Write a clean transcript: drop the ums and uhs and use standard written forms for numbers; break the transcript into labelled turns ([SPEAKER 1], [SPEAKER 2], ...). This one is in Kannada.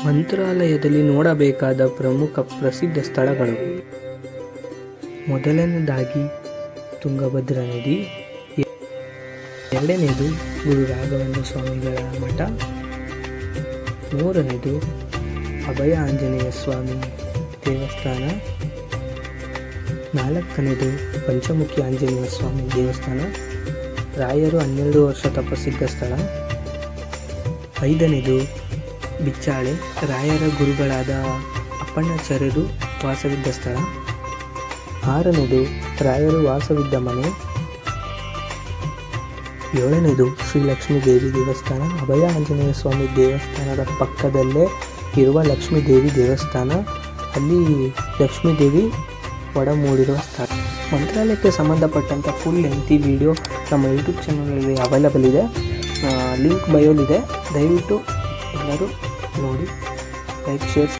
[SPEAKER 1] ಮಂತ್ರಾಲಯದಲ್ಲಿ ನೋಡಬೇಕಾದ ಪ್ರಮುಖ ಪ್ರಸಿದ್ಧ ಸ್ಥಳಗಳು. ಮೊದಲನೇದಾಗಿ ತುಂಗಭದ್ರಾ ನದಿ, ಎರಡನೇದು ಗುರು ರಾಘವೇಂದ್ರ ಸ್ವಾಮಿಗಳ ಮಠ, ಮೂರನೇದು ಅಭಯ ಆಂಜನೇಯ ಸ್ವಾಮಿ ದೇವಸ್ಥಾನ, ನಾಲ್ಕನೇದು ಪಂಚಮುಖಿ ಆಂಜನೇಯ ಸ್ವಾಮಿ ದೇವಸ್ಥಾನ, ರಾಯರು 12 ವರ್ಷ ತಪಸ್ಸಿದ್ದ ಸ್ಥಳ, ಐದನೇದು ಬಿಚ್ಚಾಳೆ, ರಾಯರ ಗುರುಗಳಾದ ಅಪ್ಪಣ್ಣಾಚಾರ್ಯರು ವಾಸವಿದ್ದ ಸ್ಥಳ, ಆರನೇದು ರಾಯರು ವಾಸವಿದ್ದ ಮನೆ, ಏಳನೇದು ಶ್ರೀ ಲಕ್ಷ್ಮೀ ದೇವಿ ದೇವಸ್ಥಾನ, ಅಭಯ ಆಂಜನೇಯ ಸ್ವಾಮಿ ದೇವಸ್ಥಾನದ ಪಕ್ಕದಲ್ಲೇ ಇರುವ ಲಕ್ಷ್ಮೀ ದೇವಿ ದೇವಸ್ಥಾನ, ಅಲ್ಲಿ ಲಕ್ಷ್ಮೀ ದೇವಿ ಒಡಮೂಡಿರುವ ಸ್ಥಳ. ಮಂತ್ರಾಲಯಕ್ಕೆ ಸಂಬಂಧಪಟ್ಟಂಥ ಫುಲ್ ಲೆಂತಿ ವಿಡಿಯೋ ನಮ್ಮ ಯೂಟ್ಯೂಬ್ ಚಾನಲಲ್ಲಿ ಅವೈಲಬಲ್ ಇದೆ, ಲಿಂಕ್ ಬಯೋಲಿದೆ. ದಯವಿಟ್ಟು ಎಲ್ಲರೂ ನೋಡಿ, ಲೈಕ್, ಶೇರ್